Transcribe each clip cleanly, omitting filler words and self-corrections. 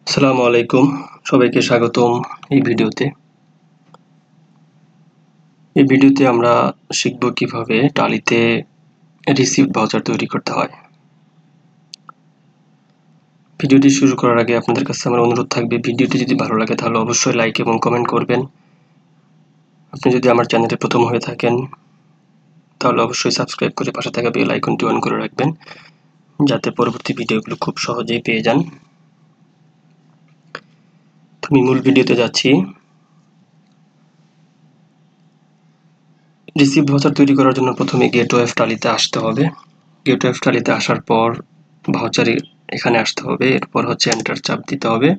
আসসালামু আলাইকুম, সবাইকে স্বাগতম এই ভিডিওতে। এই ভিডিওতে আমরা শিখব কিভাবে টালিতে রিসিপ্ট ভাউচার তৈরি করতে হয়। ভিডিওটি শুরু করার আগে আপনাদের কাছে আমার অনুরোধ থাকবে, ভিডিওটি যদি ভালো লাগে তাহলে অবশ্যই লাইক এবং কমেন্ট করবেন। আপনি যদি আমার চ্যানেলে প্রথম হয়ে থাকেন তাহলে অবশ্যই সাবস্ক্রাইব করে পাশে থাকা বেল আইকনটি অন করে রাখবেন, যাতে পরবর্তী ভিডিওগুলো খুব সহজেই পেয়ে যান। আমি মূল ভিডিওতে যাচ্ছি। রিসিপ্ট ভাউচার তৈরি করার জন্য প্রথমে গেটওয়ে অফ টালিতে আসতে হবে। গেটওয়ে অফ টালিতে আসার পর ভাউচারে এখানে আসতে হবে, এরপর হচ্ছে এন্টার চাপ দিতে হবে।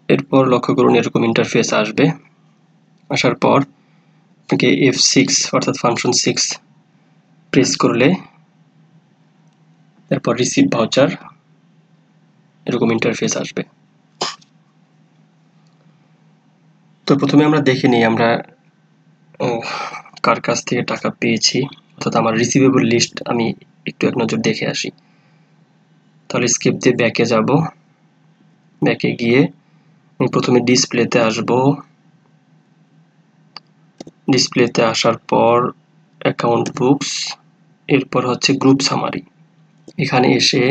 এরপর লক্ষ্য করুন এরকম ইন্টারফেস আসবে। আসার পর আপনাকে F6 অর্থাৎ ফাংশন 6 প্রেস করলে এরপর রিসিপ্ট ভাউচার এরকম ইন্টারফেস আসবে। তো প্রথমে আমরা দেখে নিই আমরা কার কাছ থেকে টাকা পেয়েছি, অর্থাৎ আমার রিসিভেবল লিস্ট আমি একটু এক নজর দেখে আসি। তাহলে স্কিপ দিয়ে ব্যাকে যাব। ব্যাকে গিয়ে আমি প্রথমে ডিসপ্লেতে আসব। ডিসপ্লেতে আসার পর অ্যাকাউন্ট বুকস, এরপর হচ্ছে গ্রুপ সামারি। এখানে এসে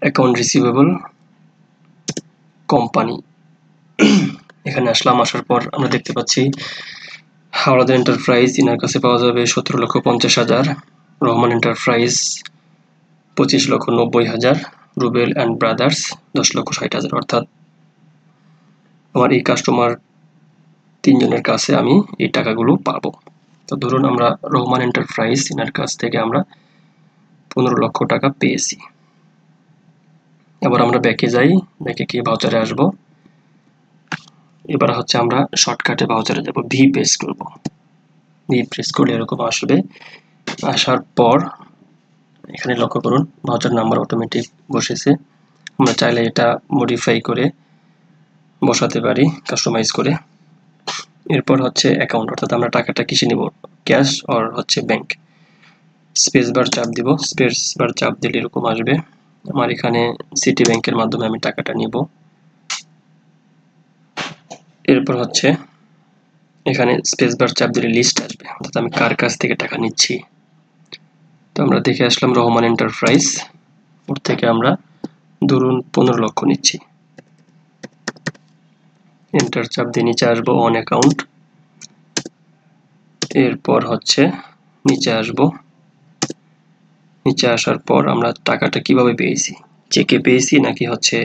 অ্যাকাউন্ট রিসিভেবল কোম্পানি এখানে আসলাম। আসার পর আমরা দেখতে পাচ্ছি হাওলাদার এন্টারপ্রাইজ, ইনার কাছে পাওয়া যাবে 17,50,000, Rahman enterprise 25,90,000, Rubel and brothers 10,60,000। অর্থাৎ আমার এই কাস্টমার তিনজনের কাছে আমি এই টাকাগুলো পাবো। তো ধরুন আমরা রহমান এন্টারপ্রাইজ ইনার কাছ থেকে আমরা 15 লক্ষ টাকা পেয়েছি। এবার আমরা ব্যাকে যাই, ব্যাকে গিয়ে ভাউচারে আসব। এবার হচ্ছে আমরা শর্টকাটে ভাউচারে যাব, ভি প্রেস করব। ভি প্রেস করলে এরকম আসবে। আসার পর এখানে লক্ষ্য করুন ভাউচার নাম্বার অটোমেটিক বসেছে। আমরা চাইলে এটা মডিফাই করে বসাতে পারি, কাস্টমাইজ করে। এরপর হচ্ছে অ্যাকাউন্ট, অর্থাৎ আমরা টাকাটা কিসে নিব, ক্যাশ অর হচ্ছে ব্যাংক। স্পেস বার চাপ দিব। স্পেস বার চাপ দিলে এরকম আসবে। আমার এখানে সিটি ব্যাংকের মাধ্যমে আমি টাকাটা নিব। এরপর হচ্ছে এখানে স্পেস বার চাপ দিলে লিস্ট আসবে, অর্থাৎ আমি কার কাছ থেকে টাকা নিচ্ছি। তো আমরা দেখে আসলাম রহমান এন্টারপ্রাইজ, ওর থেকে আমরা ধরুন 15 লক্ষ নিচ্ছি। এন্টার চাপ দিয়ে নিচে আসবো, অন অ্যাকাউন্ট। এরপর হচ্ছে নিচে আসব। নিচে আসার পর আমরা টাকাটা কিভাবে পেয়েছি, চেকে পেয়েছি নাকি হচ্ছে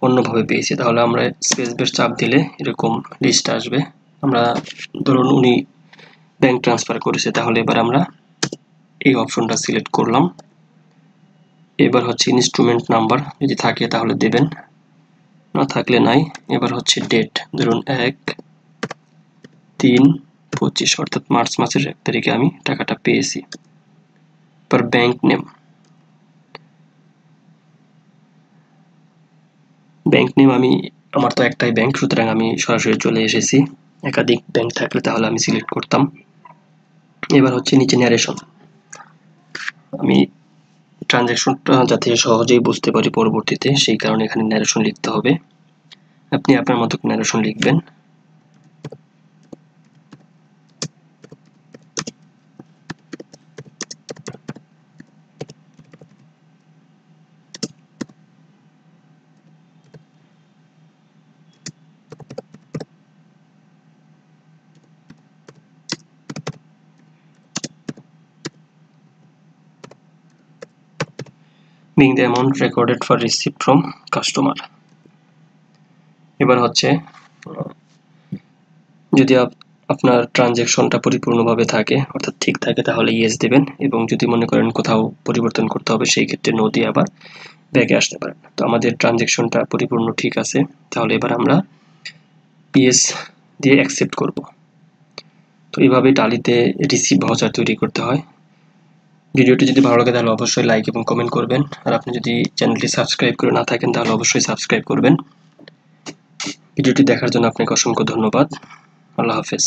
অন্যভাবে পেয়েছি। তাহলে আমরা স্পেস বার চাপ দিলে এরকম লিস্ট আসবে। আমরা ধরুন উনি ব্যাংক ট্রান্সফার করেছে, তাহলে এবার আমরা এই অপশনটা সিলেক্ট করলাম। এবার হচ্ছে ইনস্ট্রুমেন্ট নাম্বার যদি থাকে তাহলে দেবেন, না থাকলে নাই। এবার হচ্ছে ডেট, ধরুন 1/3/25, অর্থাৎ মার্চ মাসের 1 তারিখে আমি টাকাটা পেয়েছি। এবার ব্যাংক নেম, ব্যাংক নেম আমি আমার তো একটাই ব্যাংক, সুতরাং আমি সরাসরি চলে এসেছি। একাধিক ব্যাংক থাকলে তাহলে আমি সিলেক্ট করতাম। এবার হচ্ছে নিচে ন্যারেশন, আমি ট্রানজ্যাকশনটা যাতে সহজেই বুঝতে পারি পরবর্তীতে, সেই কারণে এখানে ন্যারেশন লিখতে হবে। আপনি আপনার মতো ন্যারেশন লিখবেন। being the amount recorded for receipt from customer। এবার হচ্ছে যদি আপনার ট্রানজ্যাকশনটা পরিপূর্ণভাবে থাকে, অর্থাৎ ঠিক থাকে, তাহলে ইয়েস দেবেন, এবং যদি মনে করেন কোথাও পরিবর্তন করতে হবে সেই ক্ষেত্রে নো দিয়ে আবার ব্যাকে আসতে পারেন। তো আমাদের ট্রানজ্যাকশনটা পরিপূর্ণ ঠিক আছে, তাহলে এবার আমরা ইয়েস দিয়ে অ্যাকসেপ্ট করব। তো এইভাবে টালিতে রিসিপ্ট ভাউচার তৈরি করতে হয়। ভিডিওটি যদি ভালো লাগে তাহলে অবশ্যই লাইক এবং কমেন্ট করবেন, আর আপনি যদি চ্যানেলটি সাবস্ক্রাইব করে না থাকেন তাহলে অবশ্যই সাবস্ক্রাইব করবেন। ভিডিওটি দেখার জন্য আপনাকে অসংখ্য ধন্যবাদ। আল্লাহ হাফেজ।